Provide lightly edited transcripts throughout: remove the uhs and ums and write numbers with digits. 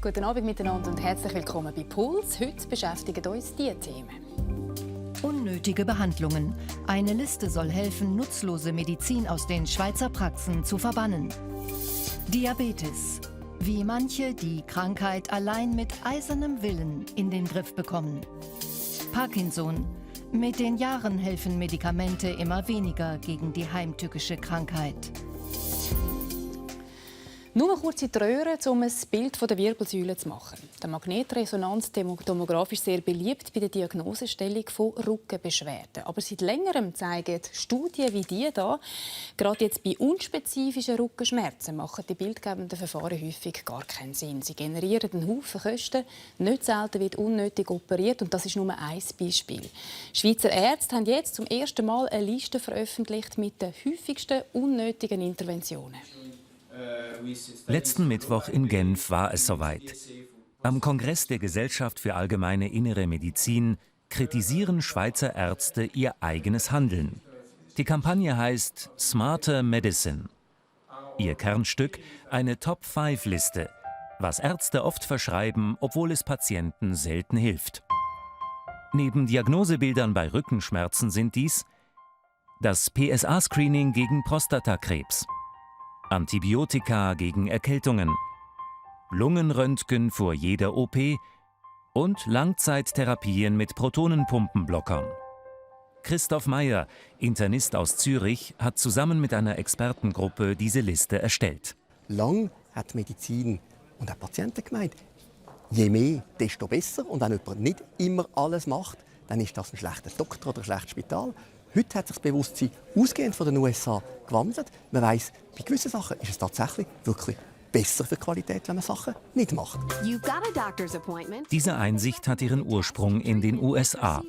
Guten Abend miteinander und herzlich willkommen bei Puls. Heute beschäftigen uns diese Themen. Unnötige Behandlungen. Eine Liste soll helfen, nutzlose Medizin aus den Schweizer Praxen zu verbannen. Diabetes. Wie manche die Krankheit allein mit eisernem Willen in den Griff bekommen. Parkinson. Mit den Jahren helfen Medikamente immer weniger gegen die heimtückische Krankheit. Nur eine kurze Röhre, um ein Bild von der Wirbelsäule zu machen. Der Magnetresonanztomograff ist sehr beliebt bei der Diagnosestellung von Rückenbeschwerden. Aber seit Längerem zeigen Studien wie die hier, gerade jetzt bei unspezifischen Rückenschmerzen machen die bildgebenden Verfahren häufig gar keinen Sinn. Sie generieren einen Haufen Kosten, nicht selten wird unnötig operiert und das ist nur ein Beispiel. Schweizer Ärzte haben jetzt zum ersten Mal eine Liste veröffentlicht mit den häufigsten unnötigen Interventionen. Letzten Mittwoch in Genf war es soweit. Am Kongress der Gesellschaft für allgemeine innere Medizin kritisieren Schweizer Ärzte ihr eigenes Handeln. Die Kampagne heißt Smarter Medicine. Ihr Kernstück eine Top-5-Liste, was Ärzte oft verschreiben, obwohl es Patienten selten hilft. Neben Diagnosebildern bei Rückenschmerzen sind dies das PSA-Screening gegen Prostatakrebs, Antibiotika gegen Erkältungen, Lungenröntgen vor jeder OP und Langzeittherapien mit Protonenpumpenblockern. Christoph Meyer, Internist aus Zürich, hat zusammen mit einer Expertengruppe diese Liste erstellt. Lang hat Medizin und auch Patienten gemeint, je mehr, desto besser. Und wenn jemand nicht immer alles macht, dann ist das ein schlechter Doktor oder ein schlechtes Spital. Heute hat sich das Bewusstsein ausgehend von den USA gewandelt. Man weiss, bei gewissen Sachen ist es tatsächlich wirklich besser für die Qualität, wenn man Sachen nicht macht. Diese Einsicht hat ihren Ursprung in den USA.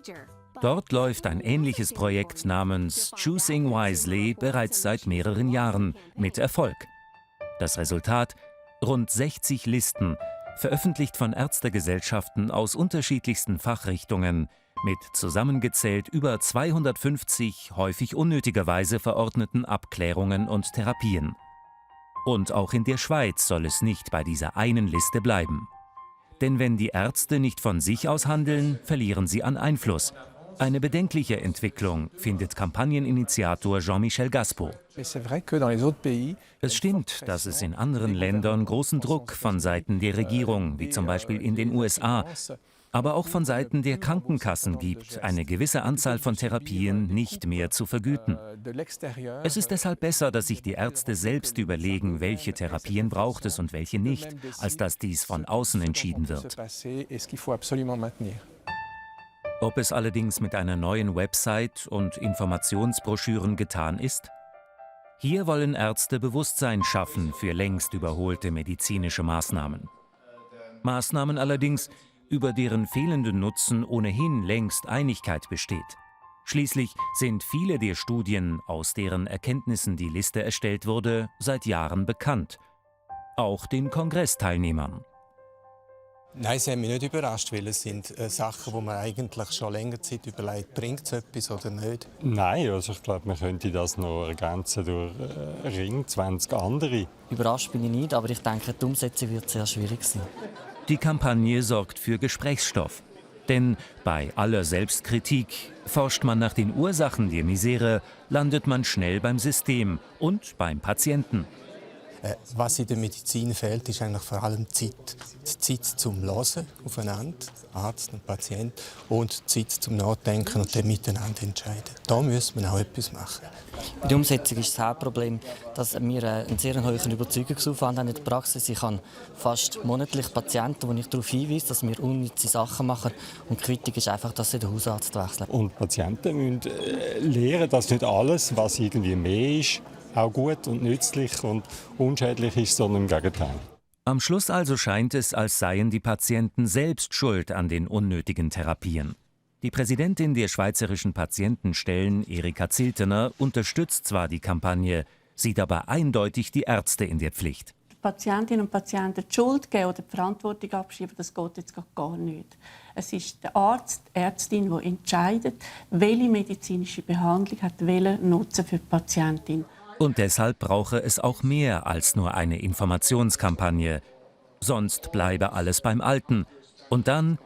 Dort läuft ein ähnliches Projekt namens Choosing Wisely bereits seit mehreren Jahren mit Erfolg. Das Resultat? Rund 60 Listen, veröffentlicht von Ärztegesellschaften aus unterschiedlichsten Fachrichtungen, mit zusammengezählt über 250 häufig unnötigerweise verordneten Abklärungen und Therapien. Und auch in der Schweiz soll es nicht bei dieser einen Liste bleiben. Denn wenn die Ärzte nicht von sich aus handeln, verlieren sie an Einfluss. Eine bedenkliche Entwicklung, findet Kampagneninitiator Jean-Michel Gaspo. Es stimmt, dass es in anderen Ländern großen Druck von Seiten der Regierung, wie zum Beispiel in den USA, aber auch von Seiten der Krankenkassen gibt, eine gewisse Anzahl von Therapien nicht mehr zu vergüten. Es ist deshalb besser, dass sich die Ärzte selbst überlegen, welche Therapien braucht es und welche nicht, als dass dies von außen entschieden wird. Ob es allerdings mit einer neuen Website und Informationsbroschüren getan ist? Hier wollen Ärzte Bewusstsein schaffen für längst überholte medizinische Maßnahmen. Maßnahmen allerdings, über deren fehlenden Nutzen ohnehin längst Einigkeit besteht. Schließlich sind viele der Studien, aus deren Erkenntnissen die Liste erstellt wurde, seit Jahren bekannt. Auch den Kongressteilnehmern. Nein, sie haben mich nicht überrascht, weil es sind Sachen, die man eigentlich schon länger Zeit überlegt, bringt es etwas oder nicht? Nein, also ich glaube, man könnte das noch ergänzen durch Ring 20 andere. Überrascht bin ich nicht, aber ich denke, die Umsetzung wird sehr schwierig sein. Die Kampagne sorgt für Gesprächsstoff. Denn bei aller Selbstkritik forscht man nach den Ursachen der Misere, landet man schnell beim System und beim Patienten. Was in der Medizin fehlt, ist eigentlich vor allem Zeit. Die Zeit zum Hören aufeinander, Arzt und Patient, und die Zeit zum Nachdenken und dann miteinander entscheiden. Da müssen wir auch etwas machen. Bei der Umsetzung ist das Hauptproblem, dass wir einen sehr hohen Überzeugungsaufwand haben in der Praxis. Ich habe fast monatlich Patienten, die ich darauf hinweise, dass wir unnütze Sachen machen. Und die Kritik ist einfach, dass sie den Hausarzt wechseln. Und Patienten müssen lernen, dass nicht alles, was irgendwie mehr ist, auch gut und nützlich und unschädlich ist, sondern im Gegenteil. Am Schluss also scheint es, als seien die Patienten selbst schuld an den unnötigen Therapien. Die Präsidentin der Schweizerischen Patientenstellen, Erika Ziltener, unterstützt zwar die Kampagne, sieht aber eindeutig die Ärzte in der Pflicht. Patientinnen und Patienten die Schuld geben oder die Verantwortung abschieben, das geht jetzt gar nicht. Es ist der Arzt, die Ärztin, die entscheidet, welche medizinische Behandlung hat welchen Nutzen für die Patientin. Und deshalb brauche es auch mehr als nur eine Informationskampagne. Sonst bleibe alles beim Alten. Und dann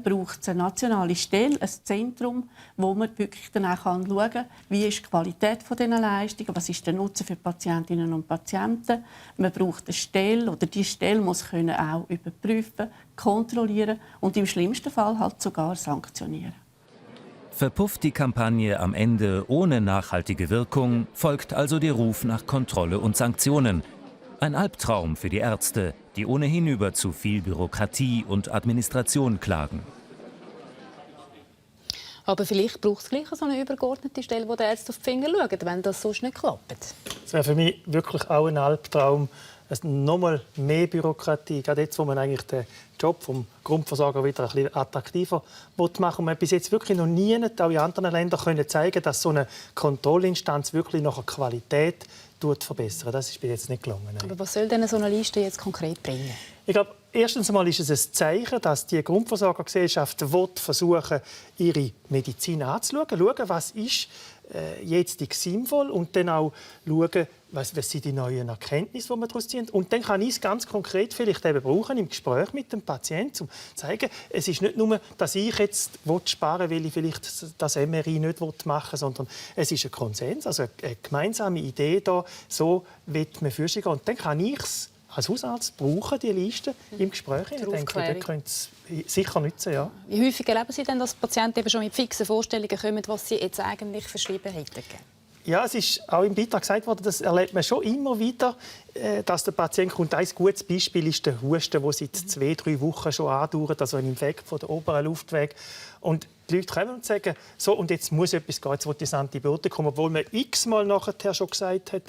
braucht es eine nationale Stelle, ein Zentrum, wo man wirklich danach schauen kann, wie ist die Qualität dieser Leistungen, was ist der Nutzen für Patientinnen und Patienten. Man braucht eine Stelle, oder die Stelle muss können auch überprüfen, kontrollieren und im schlimmsten Fall halt sogar sanktionieren. verpufft die Kampagne am Ende ohne nachhaltige Wirkung, folgt also der Ruf nach Kontrolle und Sanktionen. Ein Albtraum für die Ärzte, die ohnehin über zu viel Bürokratie und Administration klagen. Aber vielleicht braucht es gleich so eine übergeordnete Stelle, wo die Ärzte auf die Finger schauen, wenn das sonst nicht klappt. Das wäre für mich wirklich auch ein Albtraum. Nochmal mehr Bürokratie, gerade jetzt, wo man eigentlich den Job vom Grundversorger wieder ein bisschen attraktiver machen will. Und man hat bis jetzt wirklich noch nie, auch in anderen Ländern, können zeigen, dass so eine Kontrollinstanz wirklich nach der Qualität verbessert. Das ist bis jetzt nicht gelungen. Aber was soll denn so eine Liste jetzt konkret bringen? Ich glaube, erstens einmal ist es ein Zeichen, dass die Grundversorgergesellschaft versuchen, ihre Medizin anzuschauen, schauen, was ist jetzt sinnvoll und dann auch schauen, was sind die neuen Erkenntnisse, die wir daraus ziehen. Und dann kann ich es ganz konkret vielleicht eben brauchen im Gespräch mit dem Patienten, um zu zeigen, es ist nicht nur, dass ich jetzt sparen will, weil ich vielleicht das MRI nicht machen will, sondern es ist ein Konsens, also eine gemeinsame Idee da, so wird man Führung gehen. Und dann kann ich es als Hausarzt brauchen, die Liste im Gespräch. Ich denke, das könnte es sicher nützen. Ja. Wie häufig erleben Sie denn, dass Patienten eben schon mit fixen Vorstellungen kommen, was sie jetzt eigentlich verschrieben hätten? Ja, es ist auch im Beitrag gesagt worden, das erlebt man schon immer wieder, dass der Patient kommt. Ein gutes Beispiel ist der Husten, der seit 2-3 Wochen schon andauert, also ein Infekt von der oberen Luftweg. Und die Leute kommen und sagen, so, und jetzt muss etwas gehen, jetzt will das Antibiotikum, obwohl man x-mal nachher schon gesagt hat,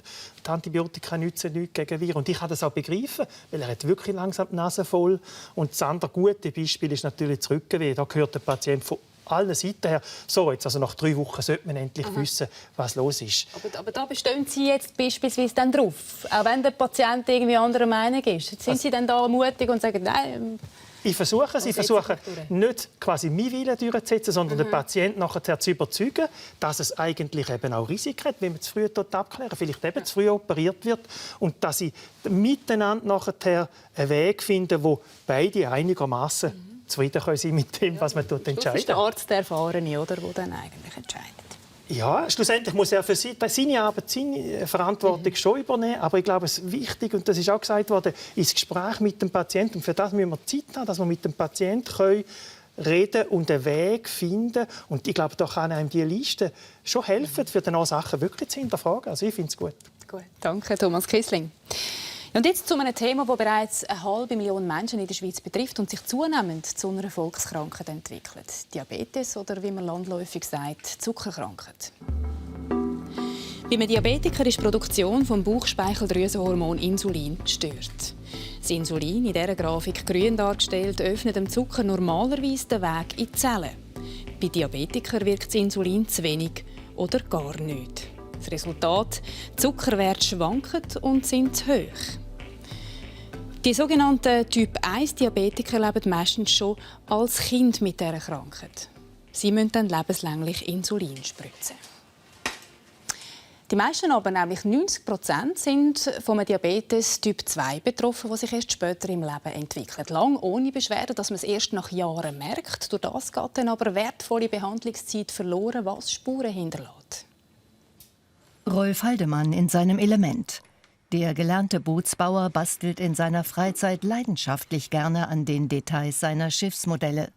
die Antibiotika nützen nichts gegen Viren. Und ich kann das auch begreifen, weil er hat wirklich langsam die Nase voll. Und das andere gute Beispiel ist natürlich das Rückenweh. Da gehört der Patient von allen Seiten her. So, jetzt, also nach 3 Wochen sollte man endlich wissen, was los ist. Aber da bestehen Sie jetzt beispielsweise dann drauf, auch wenn der Patient irgendwie anderer Meinung ist. Sind Sie dann da mutig und sagen, nein? Ich versuche nicht quasi meinen Willen durchzusetzen, sondern den Patienten nachher zu überzeugen, dass es eigentlich eben auch Risiken hat, wenn man zu früh abklären, vielleicht eben zu früh operiert wird und dass sie miteinander nachher einen Weg finden, wo beide einigermaßen zufrieden können sein mit dem, was man entscheidet. Das ist der Arzt, der Erfahrene, oder, der dann eigentlich entscheidet. Ja, schlussendlich muss er für seine Arbeit, seine Verantwortung schon übernehmen. Aber ich glaube, es ist wichtig, und das ist auch gesagt worden, ins Gespräch mit dem Patienten. Und für das müssen wir Zeit haben, dass wir mit dem Patienten reden und einen Weg finden. Und ich glaube, da kann einem diese Liste schon helfen, für dann auch Sachen wirklich zu hinterfragen. Also ich finde es gut. Gut. Danke, Thomas Kissling. Und jetzt zu einem Thema, das bereits 500.000 Menschen in der Schweiz betrifft und sich zunehmend zu einer Volkskrankheit entwickelt. Diabetes oder, wie man landläufig sagt, Zuckerkrankheit. Bei einem Diabetiker ist die Produktion des Bauchspeicheldrüsenhormon Insulin gestört. Das Insulin, in dieser Grafik grün dargestellt, öffnet dem Zucker normalerweise den Weg in die Zellen. Bei Diabetikern wirkt das Insulin zu wenig oder gar nicht. Das Resultat: die Zuckerwerte schwanken und sind zu hoch. Die sogenannten Typ-1-Diabetiker leben meistens schon als Kind mit dieser Krankheit. Sie müssen dann lebenslänglich Insulin spritzen. Die meisten aber, nämlich 90%, sind von Diabetes Typ 2 betroffen, der sich erst später im Leben entwickelt. Lang ohne Beschwerden, dass man es erst nach Jahren merkt. Durch das geht dann aber wertvolle Behandlungszeit verloren, was Spuren hinterlässt. Rolf Haldemann in seinem Element. Der gelernte Bootsbauer bastelt in seiner Freizeit leidenschaftlich gerne an den Details seiner Schiffsmodelle.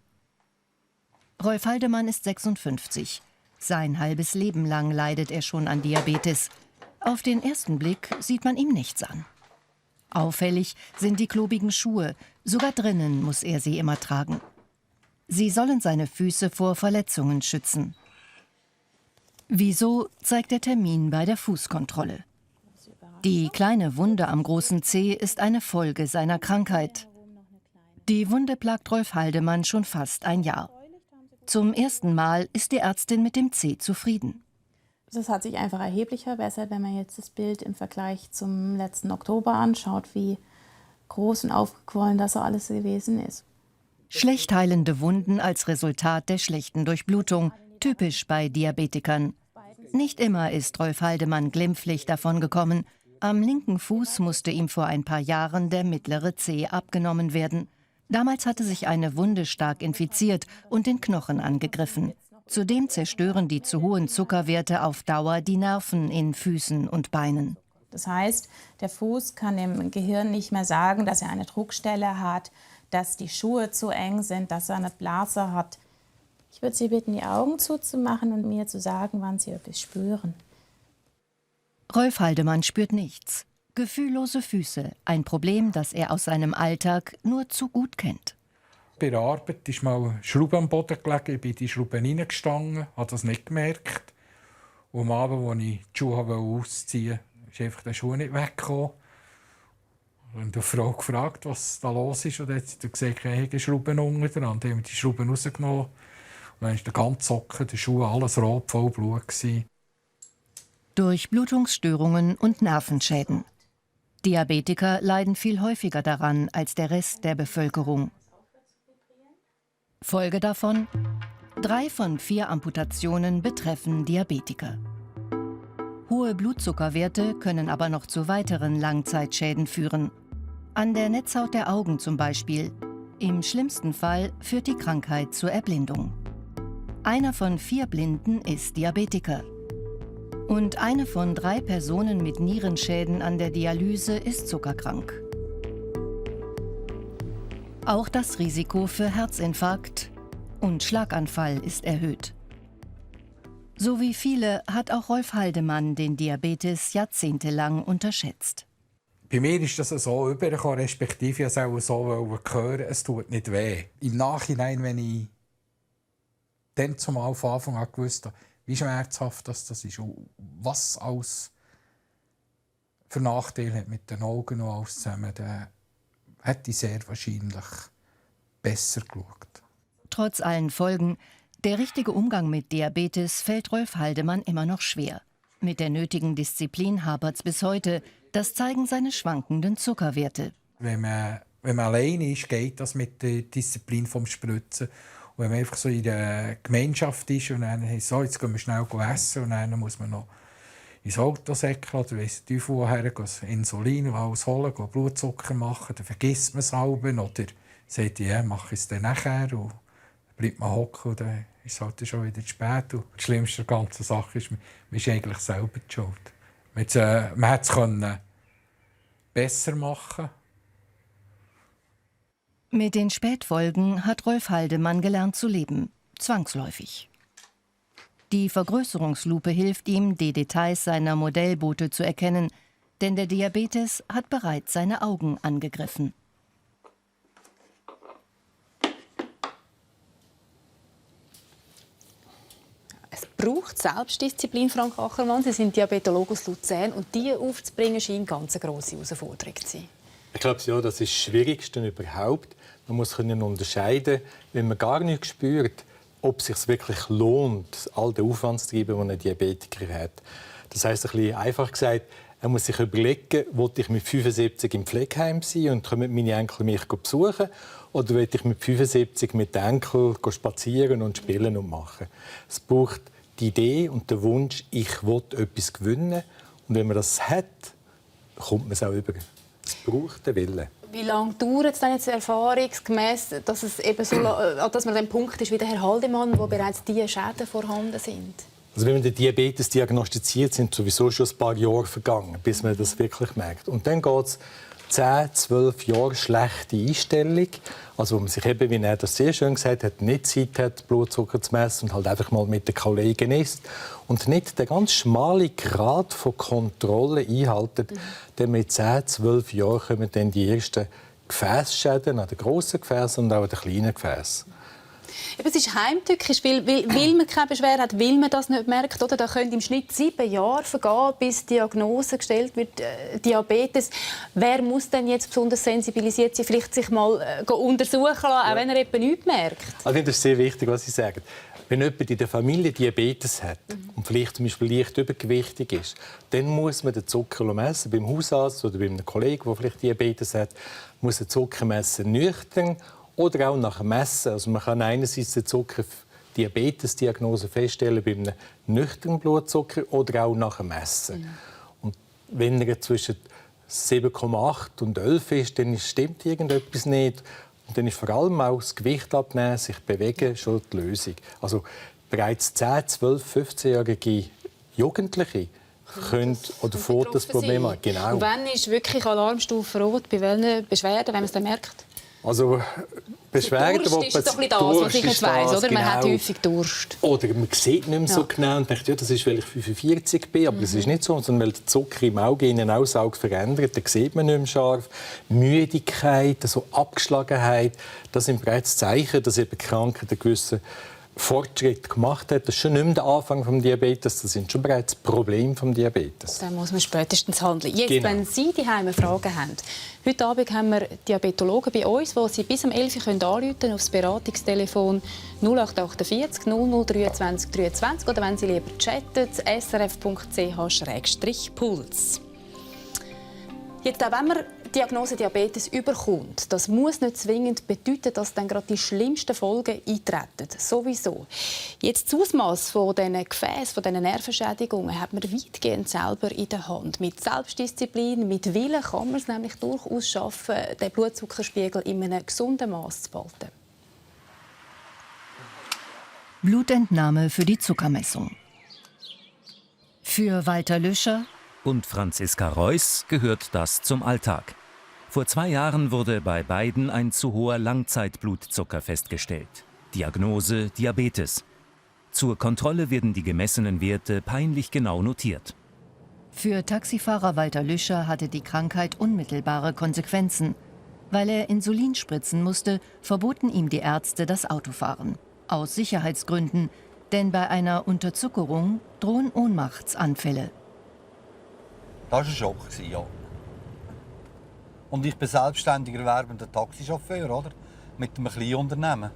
Rolf Haldemann ist 56. Sein halbes Leben lang leidet er schon an Diabetes. Auf den ersten Blick sieht man ihm nichts an. Auffällig sind die klobigen Schuhe. Sogar drinnen muss er sie immer tragen. Sie sollen seine Füße vor Verletzungen schützen. Wieso, zeigt der Termin bei der Fußkontrolle. Die kleine Wunde am großen Zeh ist eine Folge seiner Krankheit. Die Wunde plagt Rolf Haldemann schon fast ein Jahr. Zum ersten Mal ist die Ärztin mit dem Zeh zufrieden. Das hat sich einfach erheblich verbessert, wenn man jetzt das Bild im Vergleich zum letzten Oktober anschaut, wie groß und aufgequollen das so alles gewesen ist. Schlecht heilende Wunden als Resultat der schlechten Durchblutung, typisch bei Diabetikern. Nicht immer ist Rolf Haldemann glimpflich davon gekommen. Am linken Fuß musste ihm vor ein paar Jahren der mittlere Zeh abgenommen werden. Damals hatte sich eine Wunde stark infiziert und den Knochen angegriffen. Zudem zerstören die zu hohen Zuckerwerte auf Dauer die Nerven in Füßen und Beinen. Das heißt, der Fuß kann dem Gehirn nicht mehr sagen, dass er eine Druckstelle hat, dass die Schuhe zu eng sind, dass er eine Blase hat. Ich würde Sie bitten, die Augen zuzumachen und mir zu sagen, wann Sie etwas spüren. Rolf Haldemann spürt nichts. Gefühllose Füße, ein Problem, das er aus seinem Alltag nur zu gut kennt. Bei der Arbeit ist mal eine Schraube am Boden gelegen, ich bin in die Schraube reingestanden, habe das nicht gemerkt. Und am Abend, als ich die Schuhe ausziehen wollte, ist einfach der Schuh nicht weggekommen. Und die Frau gefragt, was da los ist, und dann hat sie gesagt, ich habe Schrauben unten dran. Dann haben wir die Schrauben rausgenommen. Und dann war der ganze Socken, der Schuh, alles rot, voll Blut. Durchblutungsstörungen und Nervenschäden. Diabetiker leiden viel häufiger daran als der Rest der Bevölkerung. Folge davon: 3 von 4 Amputationen betreffen Diabetiker. Hohe Blutzuckerwerte können aber noch zu weiteren Langzeitschäden führen. An der Netzhaut der Augen zum Beispiel. Im schlimmsten Fall führt die Krankheit zur Erblindung. Einer von 4 Blinden ist Diabetiker. Und eine von 3 Personen mit Nierenschäden an der Dialyse ist zuckerkrank. Auch das Risiko für Herzinfarkt und Schlaganfall ist erhöht. So wie viele hat auch Rolf Haldemann den Diabetes jahrzehntelang unterschätzt. Bei mir ist das so übergekommen, respektive ich auch so hören, es tut nicht weh. Im Nachhinein, wenn ich dann zumal von Anfang an gewusst habe, wie schmerzhaft das ist und was alles für Nachteile hat mit den Augen und alles zusammen, dann hätte ich sehr wahrscheinlich besser geschaut. Trotz allen Folgen, der richtige Umgang mit Diabetes fällt Rolf Haldemann immer noch schwer. Mit der nötigen Disziplin hapert's bis heute. Das zeigen seine schwankenden Zuckerwerte. Wenn man alleine ist, geht das mit der Disziplin vom Spritzen. Und wenn man einfach so in der Gemeinschaft ist und dann heißt so, jetzt gehen wir schnell essen und dann muss man noch ins Auto säckeln oder weiss der Teufel woher, Insulin und alles holen, Blutzucker machen, dann vergisst man es halben oder sagt, ja, mache ich es dann nachher und dann bleibt man hocken und dann ist es halt schon wieder zu spät. Und das Schlimmste der ganzen Sache ist, man ist eigentlich selber die Schuld. Man hätte es besser machen können. Mit den Spätfolgen hat Rolf Haldemann gelernt zu leben, zwangsläufig. Die Vergrößerungslupe hilft ihm, die Details seiner Modellboote zu erkennen, denn der Diabetes hat bereits seine Augen angegriffen. Es braucht Selbstdisziplin, Frank Achermann. Sie sind Diabetologe aus Luzern und die aufzubringen scheint ganz eine grosse Herausforderung zu sein. Ich glaube, ja, das ist das Schwierigste überhaupt. Man muss unterscheiden, wenn man gar nicht spürt, ob es sich wirklich lohnt, all den Aufwand zu treiben, den ein Diabetiker hat. Das heisst, ein bisschen einfach gesagt, er muss sich überlegen, will ich mit 75 im Pflegeheim sein und kommen meine Enkel mich besuchen, oder will ich mit 75 mit den Enkeln spazieren und spielen und machen. Es braucht die Idee und den Wunsch, ich will etwas gewinnen. Und wenn man das hat, kommt man es auch über. Es braucht den Willen. Wie lange dauert es denn jetzt erfahrungsgemäß, dass es eben so, dass man an dem Punkt ist wie der Herr Haldemann, wo bereits diese Schäden vorhanden sind? Also wenn man den Diabetes diagnostiziert, sind sowieso schon ein paar Jahre vergangen, bis man das wirklich merkt. Und dann geht es 10, 12 Jahre schlechte Einstellung, also wo man sich eben, wie er das sehr schön gesagt hat, nicht Zeit hat, Blutzucker zu messen und halt einfach mal mit den Kollegen isst und nicht den ganz schmalen Grad von Kontrolle einhalten, dann mit 10, 12 Jahren kommen dann die ersten Gefäßschäden an den grossen Gefäßen und auch an den kleinen Gefäßen. Es ist heimtückisch, weil man keine Beschwerde hat, weil man das nicht merkt. Oder? Da können im Schnitt 7 Jahre vergehen, bis die Diagnose gestellt wird, Diabetes. Wer muss denn jetzt besonders sensibilisiert sein, vielleicht sich mal untersuchen lassen, auch wenn er eben nichts merkt? Also das ist sehr wichtig, was Sie sagen. Wenn jemand in der Familie Diabetes hat und vielleicht zum Beispiel leicht übergewichtig ist, dann muss man den Zucker messen. Beim Hausarzt oder bei einem Kollegen, der vielleicht Diabetes hat, muss der Zucker messen nüchtern oder auch nach dem Messen. Also man kann einerseits den Zucker-Diabetes-Diagnose feststellen bei einem nüchternen Blutzucker oder auch nach dem Messen. Und wenn er zwischen 7,8 und 11 ist, dann stimmt irgendetwas nicht. Und dann ist vor allem auch das Gewicht abnehmen, sich bewegen, schon die Lösung. Also bereits 10-, 12-, 15-jährige Jugendliche können oder vor das Problem haben. Genau. Und wann ist wirklich Alarmstufe rot? Bei welchen Beschwerden, wenn man es dann merkt? Also Beschwerden, Durst ist doch ein bisschen das, was ich jetzt weiss, oder? Man hat häufig Durst. Oder man sieht nicht mehr so genau und denkt, ja, das ist, weil ich 45 bin, aber das ist nicht so, sondern weil der Zucker im Auge in den Aussauge verändert, dann sieht man nicht mehr scharf. Müdigkeit, so Abgeschlagenheit, das sind bereits Zeichen, dass eben die Krankheit einen gewissen Fortschritt gemacht hat. Das ist schon nicht mehr der Anfang des Diabetes, das sind schon bereits Probleme des Diabetes. Dann muss man spätestens handeln. Jetzt, Genau. wenn Sie die Heime Fragen haben, heute Abend haben wir Diabetologen bei uns, die Sie bis um 11 Uhr anrufen können auf das Beratungstelefon 0848 00 23 23 oder wenn Sie lieber chatten, srf.ch/puls. Jetzt auch wenn man die Diagnose Diabetes überkommt, das muss nicht zwingend bedeuten, dass dann gerade die schlimmsten Folgen eintreten. Sowieso. Jetzt das Ausmaß von diesen Gefäßen, von diesen Nervenschädigungen hat man weitgehend selber in der Hand. Mit Selbstdisziplin, mit Willen kann man es nämlich durchaus schaffen, den Blutzuckerspiegel in einem gesunden Maß zu behalten. Blutentnahme für die Zuckermessung. Für Walter Lüscher und Franziska Reuss gehört das zum Alltag. Vor 2 Jahren wurde bei beiden ein zu hoher Langzeitblutzucker festgestellt. Diagnose Diabetes. Zur Kontrolle werden die gemessenen Werte peinlich genau notiert. Für Taxifahrer Walter Lüscher hatte die Krankheit unmittelbare Konsequenzen. Weil er Insulin spritzen musste, verboten ihm die Ärzte das Autofahren. Aus Sicherheitsgründen, denn bei einer Unterzuckerung drohen Ohnmachtsanfälle. Das war ein Schock, ja. Und ich bin selbstständig erwerbender Taxichauffeur, oder? Mit einem kleinen Unternehmen.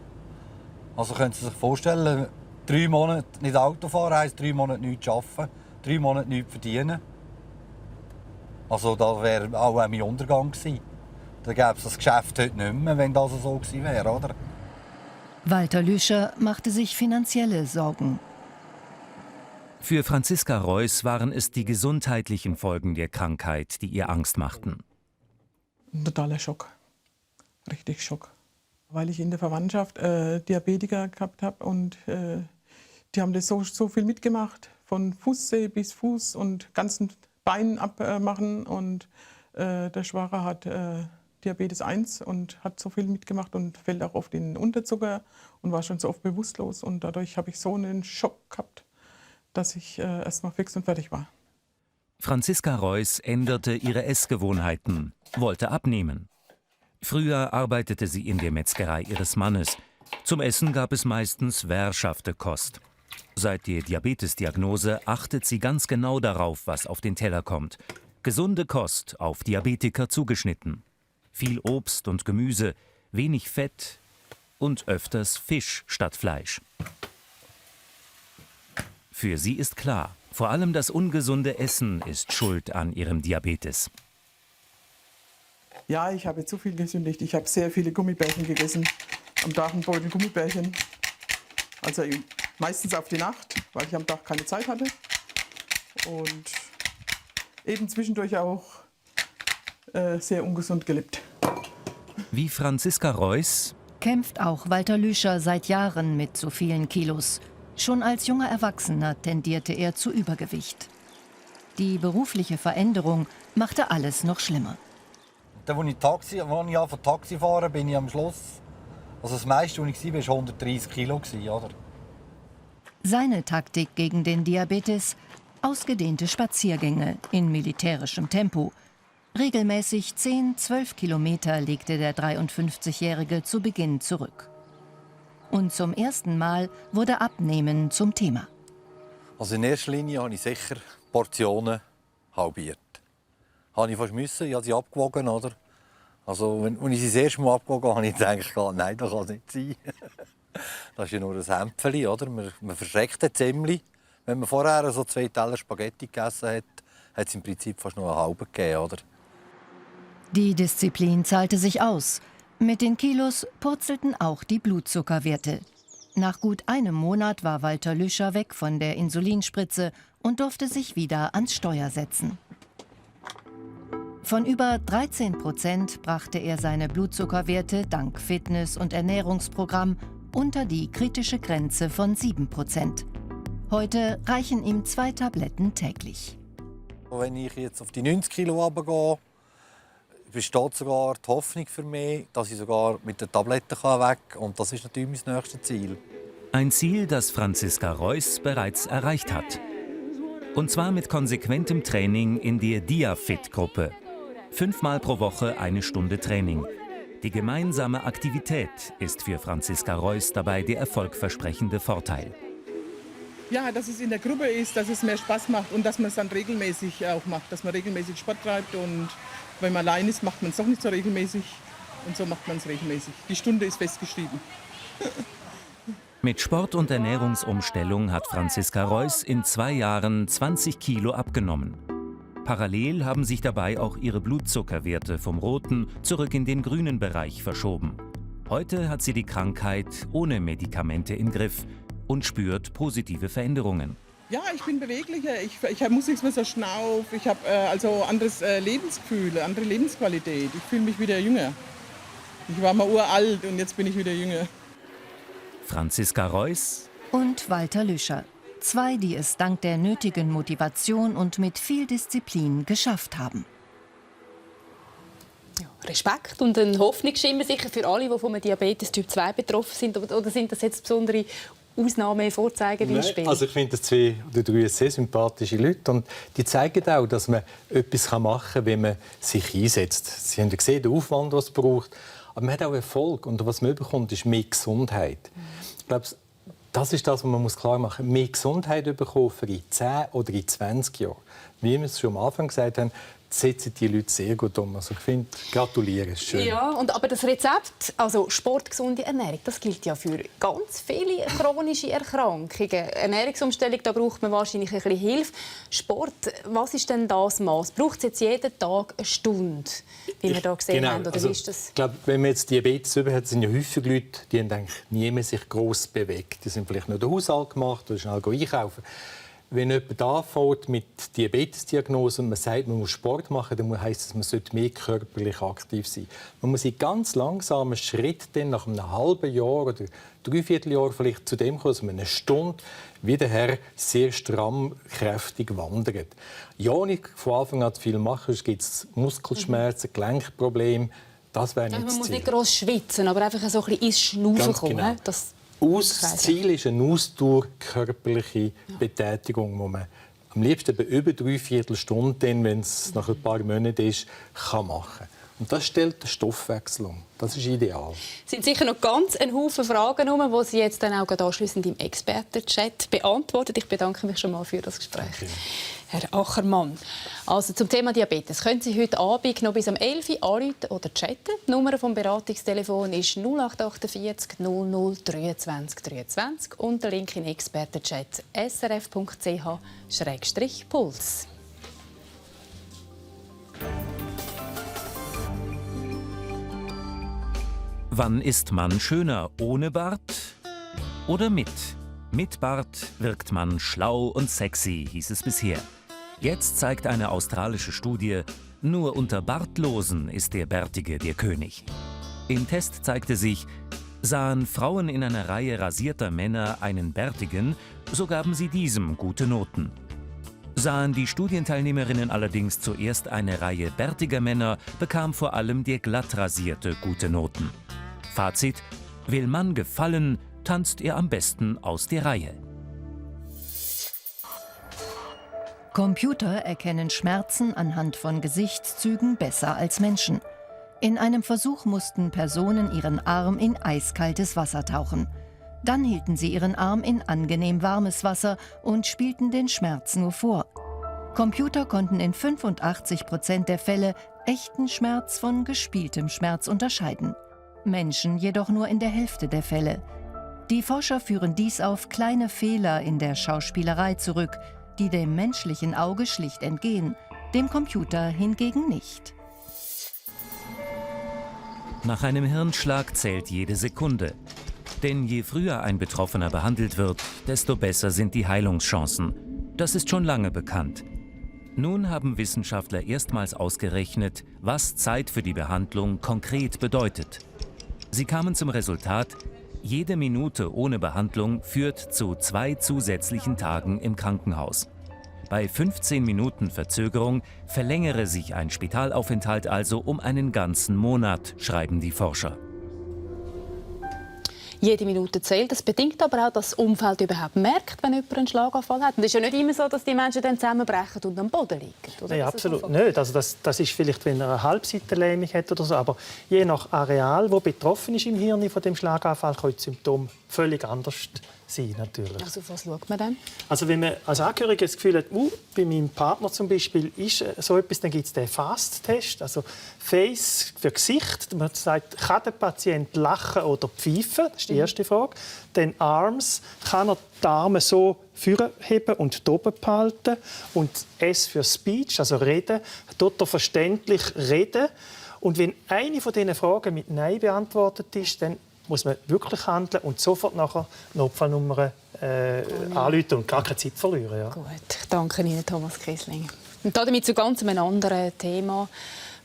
Also können Sie sich vorstellen, 3 Monate nicht Auto fahren heisst 3 Monate nichts arbeiten, 3 Monate nichts verdienen. Also das wäre auch mein Untergang gewesen. Dann gäbe es das Geschäft heute nicht mehr, wenn das so gewesen wäre, oder? Walter Lüscher machte sich finanzielle Sorgen. Für Franziska Reuss waren es die gesundheitlichen Folgen der Krankheit, die ihr Angst machten. Ein totaler Schock. Richtig Schock. Weil ich in der Verwandtschaft Diabetiker gehabt habe und die haben das so viel mitgemacht. Von Fußzeh bis Fuß und ganzen Beinen abmachen. Und der Schwager hat Diabetes 1 und hat so viel mitgemacht und fällt auch oft in den Unterzucker und war schon so oft bewusstlos. Und dadurch habe ich so einen Schock gehabt, dass ich erst mal fix und fertig war. Franziska Reuss änderte ihre Essgewohnheiten, wollte abnehmen. Früher arbeitete sie in der Metzgerei ihres Mannes. Zum Essen gab es meistens währschafte Kost. Seit der Diabetesdiagnose achtet sie ganz genau darauf, was auf den Teller kommt. Gesunde Kost, auf Diabetiker zugeschnitten. Viel Obst und Gemüse, wenig Fett und öfters Fisch statt Fleisch. Für sie ist klar, vor allem das ungesunde Essen ist schuld an ihrem Diabetes. Ja, ich habe zu viel gesündigt. Ich habe sehr viele Gummibärchen gegessen. Am Tag ein Beutel Gummibärchen. Also meistens auf die Nacht, weil ich am Tag keine Zeit hatte. Und eben zwischendurch auch sehr ungesund gelebt. Wie Franziska Reuss kämpft auch Walter Lüscher seit Jahren mit so vielen Kilos. Schon als junger Erwachsener tendierte er zu Übergewicht. Die berufliche Veränderung machte alles noch schlimmer. Dann, als ich von Taxi fahren bin ich am Schluss. Also das meiste, was ich war, war 130 Kilo. Oder? Seine Taktik gegen den Diabetes: ausgedehnte Spaziergänge in militärischem Tempo. Regelmäßig 10-12 Kilometer legte der 53-Jährige zu Beginn zurück. Und zum ersten Mal wurde Abnehmen zum Thema. Also in erster Linie habe ich sicher Portionen halbiert. Habe ich fast müssen, ich habe sie abgewogen, oder? Also wenn ich sie das erste Mal abgewogen habe, habe ich gedacht, nein, das kann nicht sein. Das ist ja nur ein Hämpfchen, oder? Man verschreckt ein ziemlich. Wenn man vorher so 2 Teller Spaghetti gegessen hat, hat es im Prinzip fast nur eine halbe gegeben, oder? Die Disziplin zahlte sich aus. Mit den Kilos purzelten auch die Blutzuckerwerte. Nach gut einem Monat war Walter Lüscher weg von der Insulinspritze und durfte sich wieder ans Steuer setzen. Von über 13% brachte er seine Blutzuckerwerte dank Fitness- und Ernährungsprogramm unter die kritische Grenze von 7%. Heute reichen ihm 2 Tabletten täglich. Wenn ich jetzt auf die 90 Kilo runtergehe, besteht sogar die Hoffnung für mich, dass ich sogar mit den Tabletten weg kann. Und das ist natürlich mein nächstes Ziel. Ein Ziel, das Franziska Reuss bereits erreicht hat. Und zwar mit konsequentem Training in der Diafit-Gruppe. 5-mal pro Woche 1 Stunde Training. Die gemeinsame Aktivität ist für Franziska Reuss dabei der erfolgversprechende Vorteil. Ja, dass es in der Gruppe ist, dass es mehr Spaß macht und dass man es dann regelmäßig auch macht. Dass man regelmäßig Sport treibt und wenn man allein ist, macht man es doch nicht so regelmäßig. Und so macht man es regelmäßig. Die Stunde ist festgeschrieben. Mit Sport- und Ernährungsumstellung hat Franziska Reuss in 2 Jahren 20 Kilo abgenommen. Parallel haben sich dabei auch ihre Blutzuckerwerte vom roten zurück in den grünen Bereich verschoben. Heute hat sie die Krankheit ohne Medikamente im Griff und spürt positive Veränderungen. Ja, ich bin beweglicher, ich muss nichts mehr so schnauf, ich habe also anderes Lebensgefühl, andere Lebensqualität. Ich fühle mich wieder jünger. Ich war mal uralt und jetzt bin ich wieder jünger. Franziska Reuss und Walter Lüscher. 2, die es dank der nötigen Motivation und mit viel Disziplin geschafft haben. Ja, Respekt und ein Hoffnungsschimmer sicher für alle, die vom Diabetes Typ 2 betroffen sind. Oder sind das jetzt besondere Ausnahme-Vorzeigebeispiele? Also ich finde das 2 oder 3 sehr sympathische Leute und die zeigen auch, dass man etwas machen kann, wenn man sich einsetzt. Sie haben ja gesehen, den Aufwand, was es braucht, aber man hat auch Erfolg und was man bekommt, ist mehr Gesundheit. Ich glaube, das ist das, was man klar machen muss. Mehr Gesundheit bekommen für in 10 oder in 20 Jahren. Wie wir es schon am Anfang gesagt haben, setzen die Leute sehr gut um. Also ich finde, gratuliere, ist schön. Ja, aber das Rezept, also sportgesunde Ernährung, das gilt ja für ganz viele chronische Erkrankungen. Ernährungsumstellung, da braucht man wahrscheinlich ein bisschen Hilfe. Sport, was ist denn das Maß? Braucht es jetzt jeden Tag 1 Stunde, wie wir hier gesehen haben? Oder also, ist das? Ich glaube, wenn man jetzt Diabetes hat, sind ja häufig Leute, die haben eigentlich nie mehr sich gross bewegt. Die sind vielleicht nur den Haushalt gemacht oder schnell einkaufen. Wenn jemand anfängt mit Diabetesdiagnose und man sagt, man muss Sport machen, dann heisst das, man mehr körperlich aktiv sein. Man muss in ganz langsamen Schritten nach einem halben Jahr oder 3/4 Jahr vielleicht zu dem kommen, dass man 1 Stunde wieder sehr stramm, kräftig wandert. Ja, nicht von Anfang an viel machen, es gibt Muskelschmerzen, Gelenkprobleme. Das wäre nicht das Ziel. Man muss nicht gross schwitzen, aber einfach so ein bisschen ins Schnaufen kommen. Genau. Das Ziel ist eine ausdauerkörperliche Betätigung, die man am liebsten über 3/4 Stunde, wenn es nach ein paar Monaten ist, machen kann. Und das stellt den Stoffwechsel um. Das ist ideal. Es sind sicher noch ganz ein Haufen Fragen, die Sie jetzt dann auch anschliessend im Experten-Chat beantworten. Ich bedanke mich schon mal für das Gespräch. Okay. Herr Achermann. Also zum Thema Diabetes können Sie heute Abend noch bis um 11 Uhr anrufen oder chatten. Die Nummer vom Beratungstelefon ist 0848 00 23 23 und der Link in den Experten-Chat srf.ch/puls. Wann ist man schöner, ohne Bart oder mit? Mit Bart wirkt man schlau und sexy, hieß es bisher. Jetzt zeigt eine australische Studie, nur unter Bartlosen ist der Bärtige der König. Im Test zeigte sich, sahen Frauen in einer Reihe rasierter Männer einen Bärtigen, so gaben sie diesem gute Noten. Sahen die Studienteilnehmerinnen allerdings zuerst eine Reihe bärtiger Männer, bekam vor allem der Glattrasierte gute Noten. Fazit: Will man gefallen, tanzt er am besten aus der Reihe. Computer erkennen Schmerzen anhand von Gesichtszügen besser als Menschen. In einem Versuch mussten Personen ihren Arm in eiskaltes Wasser tauchen. Dann hielten sie ihren Arm in angenehm warmes Wasser und spielten den Schmerz nur vor. Computer konnten in 85% der Fälle echten Schmerz von gespieltem Schmerz unterscheiden. Menschen jedoch nur in der Hälfte der Fälle. Die Forscher führen dies auf kleine Fehler in der Schauspielerei zurück, die dem menschlichen Auge schlicht entgehen, dem Computer hingegen nicht. Nach einem Hirnschlag zählt jede Sekunde. Denn je früher ein Betroffener behandelt wird, desto besser sind die Heilungschancen. Das ist schon lange bekannt. Nun haben Wissenschaftler erstmals ausgerechnet, was Zeit für die Behandlung konkret bedeutet. Sie kamen zum Resultat, jede Minute ohne Behandlung führt zu 2 zusätzlichen Tagen im Krankenhaus. Bei 15 Minuten Verzögerung verlängere sich ein Spitalaufenthalt also um einen ganzen Monat, schreiben die Forscher. Jede Minute zählt. Das bedingt aber auch, dass das Umfeld überhaupt merkt, wenn jemand einen Schlaganfall hat. Und es ist ja nicht immer so, dass die Menschen dann zusammenbrechen und am Boden liegen. Oder? Nein, absolut nicht. Also das ist vielleicht, wenn er eine Halbseitenlähmung hat oder so. Aber je nach Areal, das betroffen ist im Hirn von dem Schlaganfall, können die Symptome völlig anders sein, natürlich. Also auf was schaut man dann? Also wenn man als Angehöriger das Gefühl hat, bei meinem Partner zum Beispiel ist so etwas, dann gibt es den FAST-Test, also Face für Gesicht. Man sagt, kann der Patient lachen oder pfeifen? Das ist die erste Frage. Dann Arms, kann er die Arme so vorheben und oben behalten? Und S für Speech, also reden, tut er verständlich reden? Und wenn eine von diesen Fragen mit Nein beantwortet ist, dann muss man wirklich handeln und sofort nachher Notfallnummern anrufen und gar keine Zeit verlieren. Ja. Gut, danke Ihnen, Thomas Kissling. Und damit zu ganz einem anderen Thema.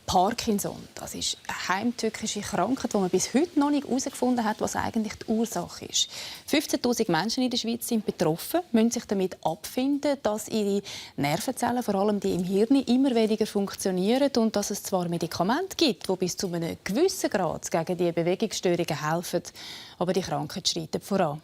Parkinson, das ist eine heimtückische Krankheit, die man bis heute noch nicht herausgefunden hat, was eigentlich die Ursache ist. 15'000 Menschen in der Schweiz sind betroffen, müssen sich damit abfinden, dass ihre Nervenzellen, vor allem die im Hirn, immer weniger funktionieren und dass es zwar Medikamente gibt, die bis zu einem gewissen Grad gegen diese Bewegungsstörungen helfen, aber die Krankheit schreitet voran.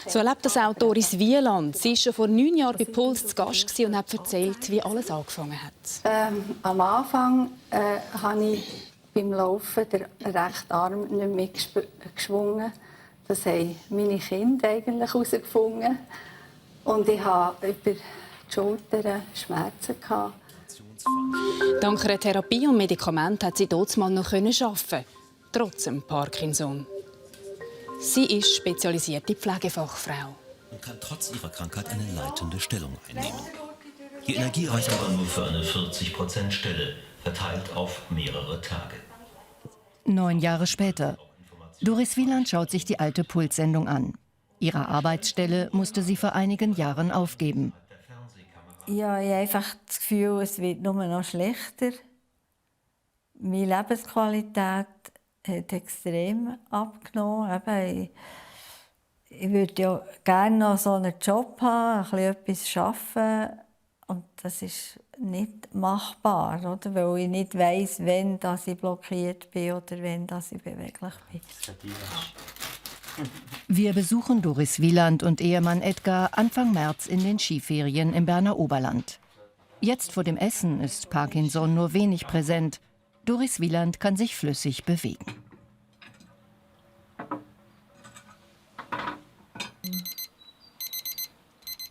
So erlebt das auch Doris Wieland. Sie war schon vor 9 Jahren bei Puls zu Gast und hat erzählt, wie alles angefangen hat. Am Anfang habe ich beim Laufen den rechten Arm nicht mehr geschwungen. Das haben meine Kinder eigentlich herausgefunden. Und ich hatte über die Schultern Schmerzen. Dank einer Therapie und Medikamenten hat sie dort mal noch arbeiten, trotz dem Parkinson. Sie ist spezialisierte Pflegefachfrau. Und kann trotz ihrer Krankheit eine leitende Stellung einnehmen. Die Energie reicht aber nur für eine 40%-Stelle, verteilt auf mehrere Tage. 9 Jahre später. Doris Wieland schaut sich die alte Pulssendung an. Ihre Arbeitsstelle musste sie vor einigen Jahren aufgeben. Ja, ich habe einfach das Gefühl, es wird nur noch schlechter. Meine Lebensqualität hat extrem abgenommen. Ich würde ja gerne noch so einen Job haben, etwas arbeiten. Und das ist nicht machbar, oder? Weil ich nicht weiss, wann ich blockiert bin oder wann ich beweglich bin. Wir besuchen Doris Wieland und Ehemann Edgar Anfang März in den Skiferien im Berner Oberland. Jetzt vor dem Essen ist Parkinson nur wenig präsent. Doris Wieland kann sich flüssig bewegen.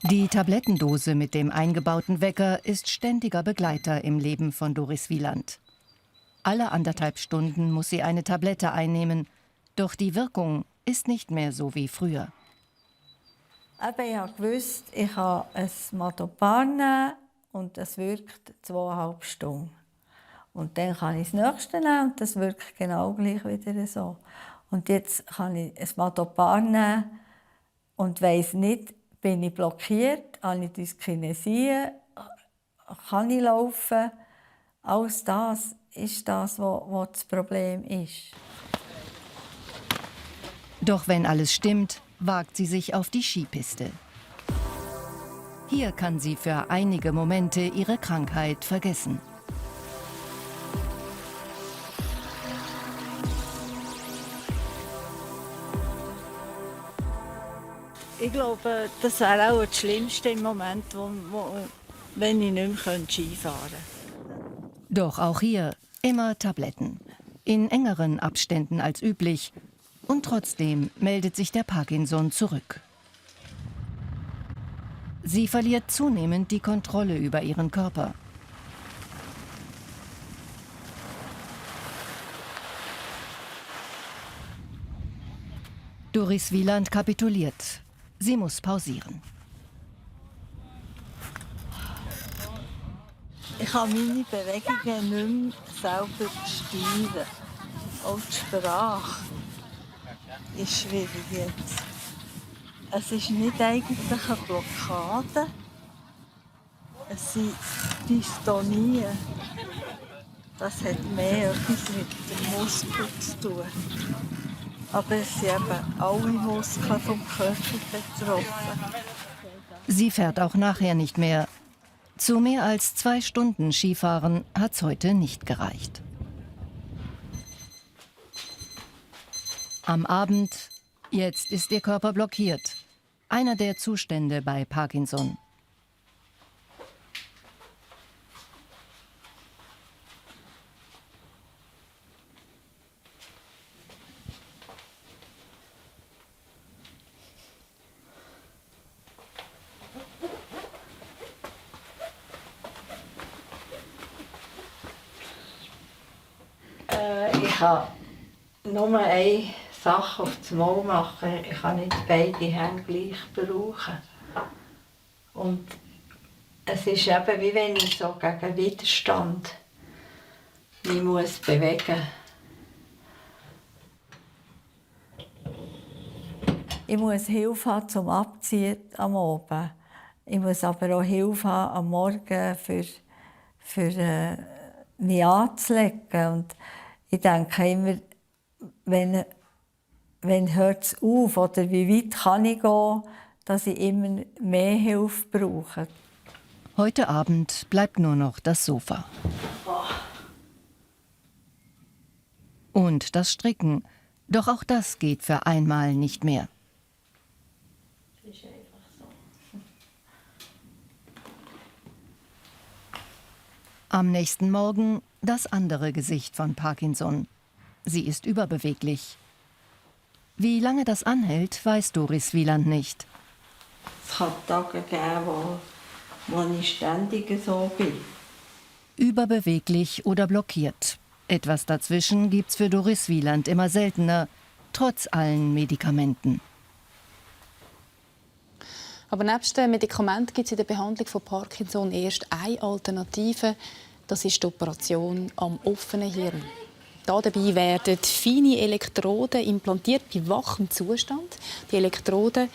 Die Tablettendose mit dem eingebauten Wecker ist ständiger Begleiter im Leben von Doris Wieland. Alle 1,5 Stunden muss sie eine Tablette einnehmen, doch die Wirkung ist nicht mehr so wie früher. Ich habe gewusst, ich kann ein Matopan nehmen und das wirkt 2,5 Stunden. Und dann kann ich das nächste nehmen und das wirkt genau gleich wieder so. Und jetzt kann ich ein Matopan nehmen und weiss nicht, bin ich blockiert, habe ich Dyskinesie, kann ich laufen. Alles das ist das, was das Problem ist. Doch wenn alles stimmt, wagt sie sich auf die Skipiste. Hier kann sie für einige Momente ihre Krankheit vergessen. Ich glaube, das wäre auch das Schlimmste im Moment, wenn ich nicht mehr Skifahren könnte. Doch auch hier immer Tabletten. In engeren Abständen als üblich. Und trotzdem meldet sich der Parkinson zurück. Sie verliert zunehmend die Kontrolle über ihren Körper. Doris Wieland kapituliert. Sie muss pausieren. Ich kann meine Bewegungen nicht mehr selber steuern. Auch die Sprache ist schwierig jetzt. Es ist nicht eigentlich eine Blockade. Es sind Dystonien. Das hat mehr etwas mit dem Muskel zu tun. Aber es sind eben alle Muskeln vom Körper betroffen. Sie fährt auch nachher nicht mehr. Zu mehr als 2 Stunden Skifahren hat's heute nicht gereicht. Am Abend, jetzt ist ihr Körper blockiert. Einer der Zustände bei Parkinson. Ich kann nur eine Sache auf das Mal machen. Ich kann nicht beide Hände gleich brauchen. Und es ist eben wie wenn ich so gegen Widerstand mich muss bewegen. Ich muss Hilfe haben zum Abziehen am Abend. Ich muss aber auch Hilfe haben am Morgen für mich anzulegen. Und ich denke immer, wenn hört es auf oder wie weit kann ich gehen, dass ich immer mehr Hilfe brauche. Heute Abend bleibt nur noch das Sofa. Und das Stricken. Doch auch das geht für einmal nicht mehr. Das ist einfach so. Am nächsten Morgen das andere Gesicht von Parkinson. Sie ist überbeweglich. Wie lange das anhält, weiß Doris Wieland nicht. Es kann Tage geben, wo ich ständig so bin. Überbeweglich oder blockiert. Etwas dazwischen gibt's für Doris Wieland immer seltener, trotz allen Medikamenten. Aber nebst den Medikamenten gibt es in der Behandlung von Parkinson erst eine Alternative. Das ist die Operation am offenen Hirn. Dabei werden feine Elektroden implantiert bei wachem Zustand. Die Elektroden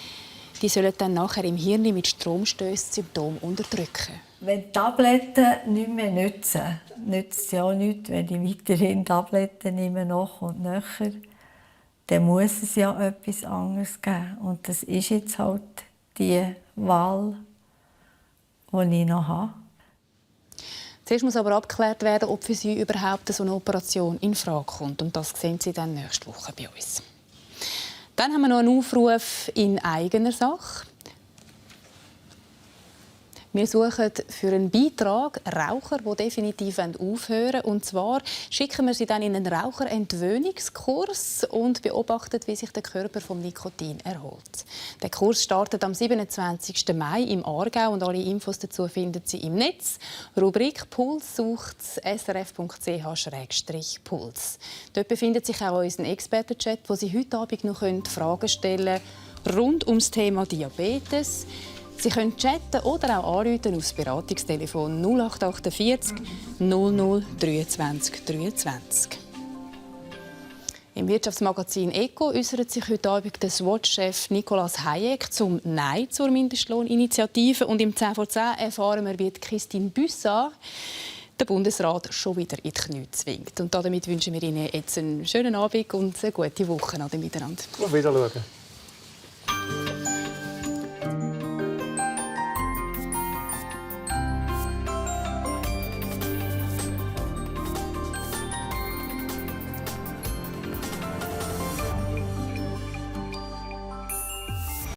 sollen dann nachher im Hirn mit Stromstößen Symptome unterdrücken. Wenn die Tabletten nicht mehr nützen, nützt es ja auch nichts, wenn ich weiterhin Tabletten nehme, noch und nöcher, dann muss es ja etwas anderes geben. Und das ist jetzt halt die Wahl, die ich noch habe. Zuerst muss aber abgeklärt werden, ob für Sie überhaupt so eine Operation in Frage kommt. Und das sehen Sie dann nächste Woche bei uns. Dann haben wir noch einen Aufruf in eigener Sache. Wir suchen für einen Beitrag Raucher, die definitiv aufhören wollen. Und zwar schicken wir sie dann in einen Raucherentwöhnungskurs und beobachten, wie sich der Körper vom Nikotin erholt. Der Kurs startet am 27. Mai im Aargau und alle Infos dazu finden Sie im Netz. Rubrik Puls sucht srf.ch/puls. Dort befindet sich auch unser Expertenchat, wo Sie heute Abend noch Fragen stellen können rund ums Thema Diabetes. Sie können chatten oder auch anrufen aufs Beratungstelefon 0848 00 23 23. Im Wirtschaftsmagazin «Eco» äußert sich heute Abend der SWOT-Chef Nicolas Hayek zum Nein zur Mindestlohninitiative. Und im 10 vor 10 erfahren wir, wie Christine Büssard den Bundesrat schon wieder in die Knie zwingt. Und damit wünschen wir Ihnen jetzt einen schönen Abend und eine gute Woche miteinander. Auf Wiedersehen.